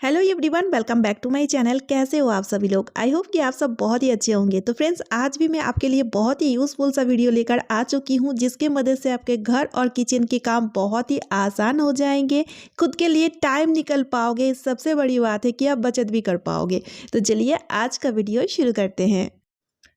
Hello everyone, welcome back to my channel. कैसे हो आप सभी लोग? आई होप कि आप सब बहुत ही अच्छे होंगे। तो फ्रेंड्स, आज भी मैं आपके लिए बहुत ही यूज़फुल सा वीडियो लेकर आ चुकी हूँ, जिसके मदद से आपके घर और किचन के काम बहुत ही आसान हो जाएंगे। खुद के लिए टाइम निकल पाओगे, सबसे बड़ी बात है कि आप बचत भी कर पाओगे। तो चलिए आज का वीडियो शुरू करते हैं।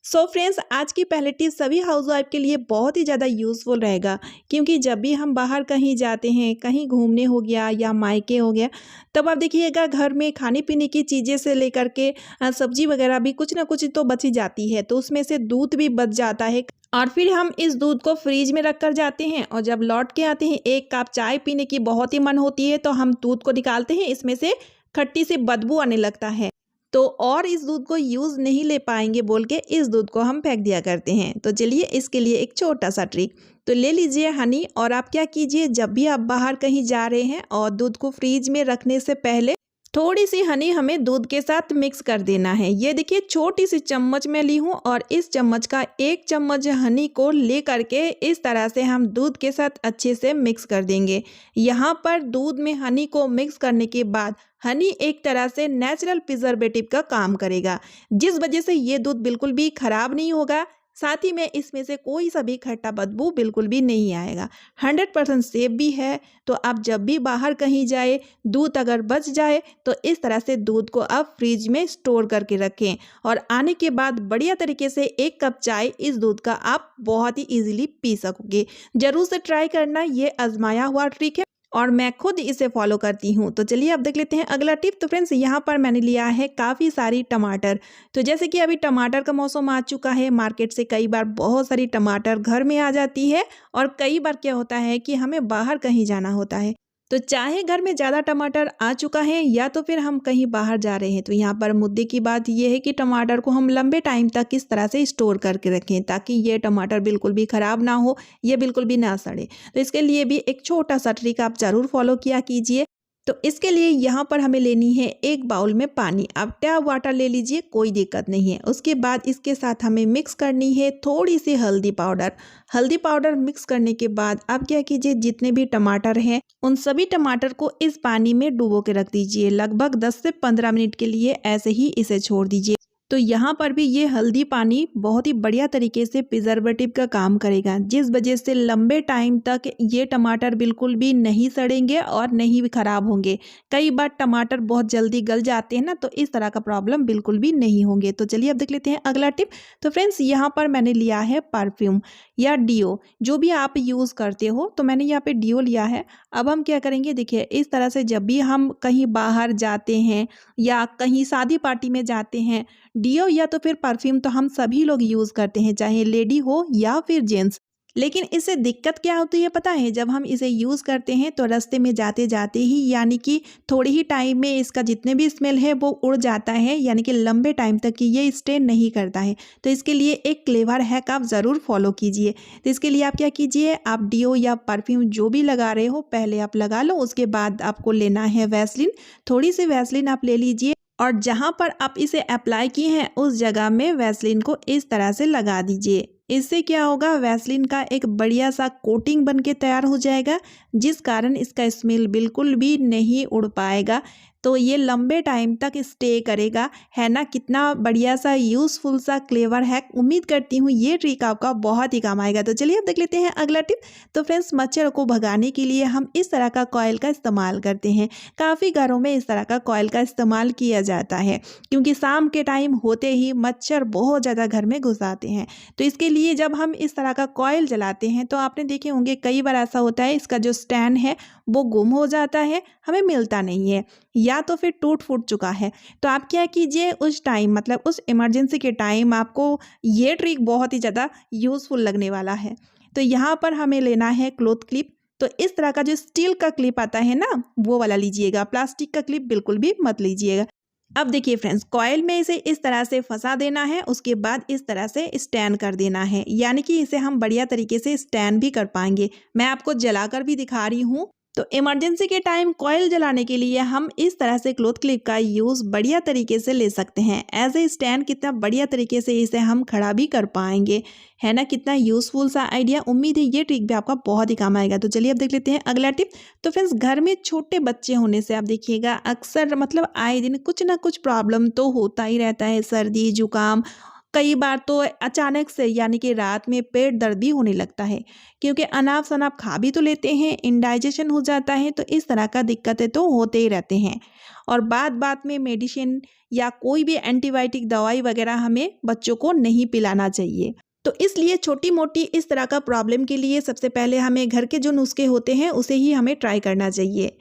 सो फ्रेंड्स, आज की पहली टिप सभी हाउसवाइफ के लिए बहुत ही ज़्यादा यूज़फुल रहेगा, क्योंकि जब भी हम बाहर कहीं जाते हैं, कहीं घूमने हो गया या मायके हो गया, तब आप देखिएगा घर में खाने पीने की चीज़ें से लेकर के सब्जी वगैरह भी कुछ ना कुछ तो बच ही जाती है। तो उसमें से दूध भी बच जाता है और फिर हम इस दूध को फ्रिज में रख कर जाते हैं और जब लौट के आते हैं, एक कप चाय पीने की बहुत ही मन होती है, तो हम दूध को निकालते हैं, इसमें से खट्टी सी बदबू आने लगता है। तो और इस दूध को यूज़ नहीं ले पाएंगे बोल के इस दूध को हम फेंक दिया करते हैं। तो चलिए इसके लिए एक छोटा सा ट्रिक। तो ले लीजिए हनी और आप क्या कीजिए, जब भी आप बाहर कहीं जा रहे हैं और दूध को फ्रीज में रखने से पहले थोड़ी सी हनी हमें दूध के साथ मिक्स कर देना है। ये देखिए छोटी सी चम्मच में ली हूँ और इस चम्मच का एक चम्मच हनी को ले करके इस तरह से हम दूध के साथ अच्छे से मिक्स कर देंगे। यहाँ पर दूध में हनी को मिक्स करने के बाद हनी एक तरह से नेचुरल प्रिजर्वेटिव का काम करेगा, जिस वजह से ये दूध बिल्कुल भी खराब नहीं होगा। साथ ही में इसमें से कोई सा भी खट्टा बदबू बिल्कुल भी नहीं आएगा। 100% सेफ भी है। तो आप जब भी बाहर कहीं जाए, दूध अगर बच जाए तो इस तरह से दूध को आप फ्रिज में स्टोर करके रखें और आने के बाद बढ़िया तरीके से एक कप चाय इस दूध का आप बहुत ही इजीली पी सकोगे। जरूर से ट्राई करना, ये आजमाया हुआ ट्रिक है और मैं खुद इसे फॉलो करती हूँ। तो चलिए अब देख लेते हैं अगला टिप। तो फ्रेंड्स, यहाँ पर मैंने लिया है काफ़ी सारी टमाटर। तो जैसे कि अभी टमाटर का मौसम आ चुका है, मार्केट से कई बार बहुत सारी टमाटर घर में आ जाती है और कई बार क्या होता है कि हमें बाहर कहीं जाना होता है। तो चाहे घर में ज़्यादा टमाटर आ चुका है या तो फिर हम कहीं बाहर जा रहे हैं, तो यहाँ पर मुद्दे की बात यह है कि टमाटर को हम लंबे टाइम तक किस तरह से स्टोर करके रखें ताकि ये टमाटर बिल्कुल भी ख़राब ना हो, ये बिल्कुल भी ना सड़े। तो इसके लिए भी एक छोटा सा ट्रिक आप ज़रूर फॉलो किया कीजिए। तो इसके लिए यहाँ पर हमें लेनी है एक बाउल में पानी। आप टैप वाटर ले लीजिए, कोई दिक्कत नहीं है। उसके बाद इसके साथ हमें मिक्स करनी है थोड़ी सी हल्दी पाउडर। हल्दी पाउडर मिक्स करने के बाद आप क्या कीजिए, जितने भी टमाटर हैं उन सभी टमाटर को इस पानी में डुबो के रख दीजिए। लगभग 10 से 15 मिनट के लिए ऐसे ही इसे छोड़ दीजिए। तो यहाँ पर भी ये हल्दी पानी बहुत ही बढ़िया तरीके से प्रिजर्वेटिव का काम करेगा, जिस वजह से लंबे टाइम तक ये टमाटर बिल्कुल भी नहीं सड़ेंगे और नहीं भी खराब होंगे। कई बार टमाटर बहुत जल्दी गल जाते हैं ना, तो इस तरह का प्रॉब्लम बिल्कुल भी नहीं होंगे। तो चलिए अब देख लेते हैं अगला टिप। तो फ्रेंड्स, यहाँ पर मैंने लिया है परफ्यूम या डीओ, जो भी आप यूज़ करते हो। तो मैंने यहाँ पे डीओ लिया है। अब हम क्या करेंगे, देखिए इस तरह से जब भी हम कहीं बाहर जाते हैं या कहीं शादी पार्टी में जाते हैं, डीओ या तो फिर परफ्यूम तो हम सभी लोग यूज़ करते हैं, चाहे लेडी हो या फिर जेंट्स। लेकिन इससे दिक्कत क्या होती है पता है? जब हम इसे यूज़ करते हैं तो रास्ते में जाते जाते ही, यानी कि थोड़ी ही टाइम में इसका जितने भी स्मेल है वो उड़ जाता है, यानी कि लंबे टाइम तक कि ये स्टे नहीं करता है। तो इसके लिए एक क्लेवर हैक आप ज़रूर फॉलो कीजिए। तो इसके लिए आप क्या कीजिए, आप डीओ या परफ्यूम जो भी लगा रहे हो पहले आप लगा लो। उसके बाद आपको लेना है वैसलीन। थोड़ी सी वैसलीन आप ले लीजिए और जहाँ पर आप इसे अप्लाई किए हैं उस जगह में वैसलीन को इस तरह से लगा दीजिए। इससे क्या होगा, वैसलीन का एक बढ़िया सा कोटिंग बन के तैयार हो जाएगा, जिस कारण इसका स्मेल बिल्कुल भी नहीं उड़ पाएगा। तो ये लंबे टाइम तक स्टे करेगा, है ना? कितना बढ़िया सा यूज़फुल सा क्लेवर हैक। उम्मीद करती हूँ ये ट्रिक आपका बहुत ही काम आएगा। तो चलिए अब देख लेते हैं अगला टिप। तो फ्रेंड्स, मच्छर को भगाने के लिए हम इस तरह का कॉइल का इस्तेमाल करते हैं। काफ़ी घरों में इस तरह का कॉइल का इस्तेमाल किया जाता है, क्योंकि शाम के टाइम होते ही मच्छर बहुत ज़्यादा घर में घुस आते हैं। तो इसके लिए जब हम इस तरह का कॉइल जलाते हैं तो आपने देखे होंगे कई बार ऐसा होता है, इसका जो स्टैंड है वो गुम हो जाता है, हमें मिलता नहीं है या तो फिर टूट फूट चुका है। तो आप क्या कीजिए, उस टाइम मतलब उस इमरजेंसी के टाइम आपको ये ट्रिक बहुत ही ज़्यादा यूज़फुल लगने वाला है। तो यहाँ पर हमें लेना है क्लॉथ क्लिप। तो इस तरह का जो स्टील का क्लिप आता है ना, वो वाला लीजिएगा, प्लास्टिक का क्लिप बिल्कुल भी मत लीजिएगा। अब देखिए फ्रेंड्स, कॉइल में इसे इस तरह से फंसा देना है, उसके बाद इस तरह से स्टैंड कर देना है, यानी कि इसे हम बढ़िया तरीके से स्टैंड भी कर पाएंगे। मैं आपको जलाकर भी दिखा रही हूँ। तो इमरजेंसी के टाइम कॉइल जलाने के लिए हम इस तरह से क्लॉथ क्लिप का यूज़ बढ़िया तरीके से ले सकते हैं। एज ए स्टैंड कितना बढ़िया तरीके से इसे हम खड़ा भी कर पाएंगे, है ना। कितना यूज़फुल सा आइडिया। उम्मीद है ये ट्रिक भी आपका बहुत ही काम आएगा। तो चलिए अब देख लेते हैं अगला टिप। तो फ्रेंड्स, घर में छोटे बच्चे होने से आप देखिएगा अक्सर मतलब आए दिन कुछ ना कुछ प्रॉब्लम तो होता ही रहता है। सर्दी जुकाम, कई बार तो अचानक से यानी कि रात में पेट दर्द भी होने लगता है, क्योंकि अनाप शनाप खा भी तो लेते हैं, इंडाइजेशन हो जाता है। तो इस तरह का दिक्कतें तो होते ही रहते हैं। और बात बात में मेडिसिन या कोई भी एंटीबायोटिक दवाई वगैरह हमें बच्चों को नहीं पिलाना चाहिए। तो इसलिए छोटी मोटी इस तरह का प्रॉब्लम के लिए सबसे पहले हमें घर के जो नुस्खे होते हैं उसे ही हमें ट्राई करना चाहिए।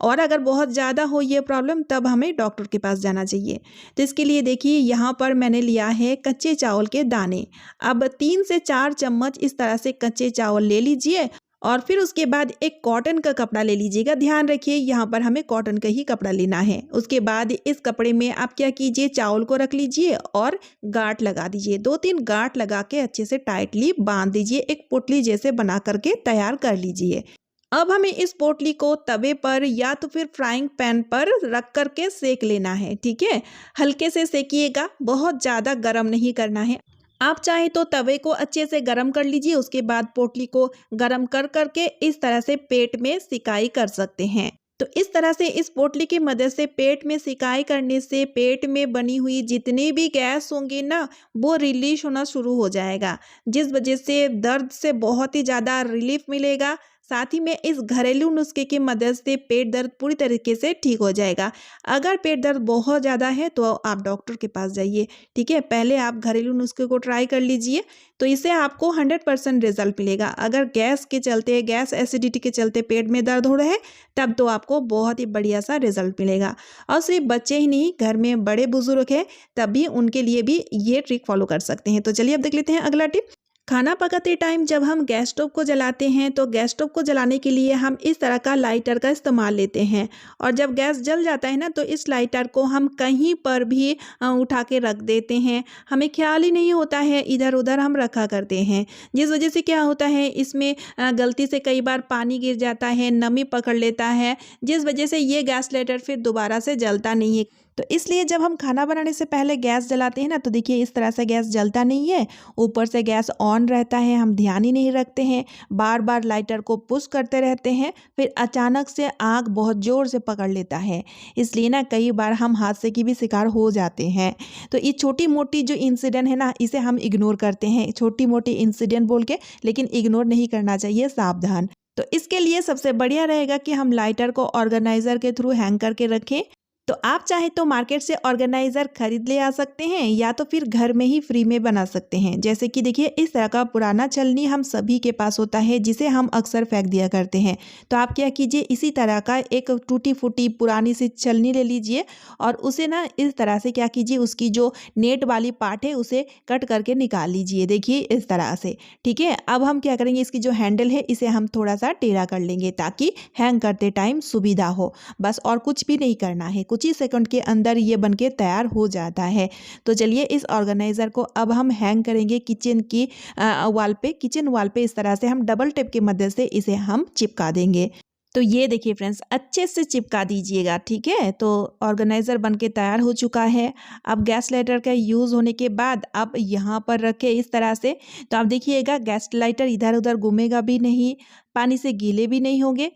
और अगर बहुत ज़्यादा हो ये प्रॉब्लम तब हमें डॉक्टर के पास जाना चाहिए। तो इसके लिए देखिए यहाँ पर मैंने लिया है कच्चे चावल के दाने। अब 3 से 4 चम्मच इस तरह से कच्चे चावल ले लीजिए और फिर उसके बाद एक कॉटन का कपड़ा ले लीजिएगा। ध्यान रखिए यहाँ पर हमें कॉटन का ही कपड़ा लेना है। उसके बाद इस कपड़े में आप क्या कीजिए, चावल को रख लीजिए और गांठ लगा दीजिए। 2-3 गांठ लगा के अच्छे से टाइटली बांध दीजिए। एक पोटली जैसे बना करके तैयार कर लीजिए। अब हमें इस पोटली को तवे पर या तो फिर फ्राइंग पैन पर रख करके सेक लेना है। ठीक है, हल्के से सेकिएगा, बहुत ज़्यादा गर्म नहीं करना है। आप चाहे तो तवे को अच्छे से गर्म कर लीजिए। उसके बाद पोटली को गर्म कर करके इस तरह से पेट में सिकाई कर सकते हैं। तो इस तरह से इस पोटली की मदद से पेट में सिकाई करने से पेट में बनी हुई जितनी भी गैस होंगी ना, वो रिलीज होना शुरू हो जाएगा, जिस वजह से दर्द से बहुत ही ज़्यादा रिलीफ मिलेगा। साथ ही में इस घरेलू नुस्खे की मदद से पेट दर्द पूरी तरीके से ठीक हो जाएगा। अगर पेट दर्द बहुत ज़्यादा है तो आप डॉक्टर के पास जाइए। ठीक है, पहले आप घरेलू नुस्खे को ट्राई कर लीजिए, तो इससे आपको 100% रिजल्ट मिलेगा। अगर गैस के चलते, गैस एसिडिटी के चलते पेट में दर्द हो रहा है तब तो आपको बहुत ही बढ़िया सा रिजल्ट मिलेगा। और सिर्फ बच्चे ही नहीं, घर में बड़े बुजुर्ग हैं तब भी उनके लिए भी ये ट्रिक फॉलो कर सकते हैं। तो चलिए अब देख लेते हैं अगला टिप। खाना पकाते टाइम जब हम गैस स्टोव को जलाते हैं तो गैस स्टोव को जलाने के लिए हम इस तरह का लाइटर का इस्तेमाल लेते हैं। और जब गैस जल जाता है ना, तो इस लाइटर को हम कहीं पर भी उठा के रख देते हैं। हमें ख्याल ही नहीं होता है, इधर उधर हम रखा करते हैं, जिस वजह से क्या होता है इसमें गलती से कई बार पानी गिर जाता है, नमी पकड़ लेता है, जिस वजह से ये गैस लाइटर फिर दोबारा से जलता नहीं है। तो इसलिए जब हम खाना बनाने से पहले गैस जलाते हैं ना, तो देखिए इस तरह से गैस जलता नहीं है, ऊपर से गैस ऑन रहता है, हम ध्यान ही नहीं रखते हैं, बार बार लाइटर को पुश करते रहते हैं, फिर अचानक से आग बहुत ज़ोर से पकड़ लेता है। इसलिए ना कई बार हम हादसे की भी शिकार हो जाते हैं। तो ये छोटी मोटी जो इंसिडेंट है ना, इसे हम इग्नोर करते हैं, छोटी मोटी इंसिडेंट बोल के, लेकिन इग्नोर नहीं करना चाहिए, सावधान। तो इसके लिए सबसे बढ़िया रहेगा कि हम लाइटर को ऑर्गेनाइजर के थ्रू हैंग करके रखें। तो आप चाहे तो मार्केट से ऑर्गेनाइजर खरीद ले आ सकते हैं या तो फिर घर में ही फ्री में बना सकते हैं। जैसे कि देखिए इस तरह का पुराना छलनी हम सभी के पास होता है, जिसे हम अक्सर फेंक दिया करते हैं। तो आप क्या कीजिए, इसी तरह का एक टूटी फूटी पुरानी सी छलनी ले लीजिए और उसे ना इस तरह से क्या कीजिए, उसकी जो नेट वाली पार्ट है उसे कट करके निकाल लीजिए। देखिए इस तरह से। ठीक है, अब हम क्या करेंगे, इसकी जो हैंडल है इसे हम थोड़ा सा टेढ़ा कर लेंगे ताकि हैंग करते टाइम सुविधा हो। बस और कुछ भी नहीं करना है, कुछ ही सेकंड के अंदर ये बनके तैयार हो जाता है। तो चलिए इस ऑर्गेनाइजर को अब हम हैंग करेंगे किचन की वॉल पे। किचन वॉल पे इस तरह से हम डबल टेप की मदद से इसे हम चिपका देंगे। तो ये देखिए फ्रेंड्स, अच्छे से चिपका दीजिएगा। ठीक है, तो ऑर्गेनाइजर बनके तैयार हो चुका है। अब गैस लाइटर का यूज़ होने के बाद अब यहाँ पर रखे इस तरह से, तो आप देखिएगा गैस लाइटर इधर उधर घूमेगा भी नहीं, पानी से गीले भी नहीं होंगे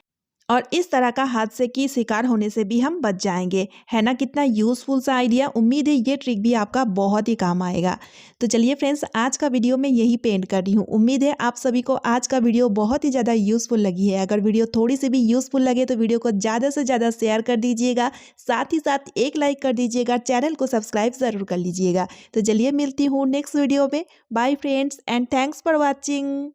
और इस तरह का हादसे की शिकार होने से भी हम बच जाएंगे। है ना, कितना यूज़फुल सा आइडिया। उम्मीद है ये ट्रिक भी आपका बहुत ही काम आएगा। तो चलिए फ्रेंड्स, आज का वीडियो मैं यही पेंट कर रही हूँ। उम्मीद है आप सभी को आज का वीडियो बहुत ही ज़्यादा यूज़फुल लगी है। अगर वीडियो थोड़ी सी भी यूज़फुल लगे तो वीडियो को ज़्यादा से ज़्यादा शेयर कर दीजिएगा, साथ ही साथ एक लाइक कर दीजिएगा, चैनल को सब्सक्राइब ज़रूर कर लीजिएगा। तो चलिए मिलती हूँ नेक्स्ट वीडियो में। Bye friends and thanks for watching.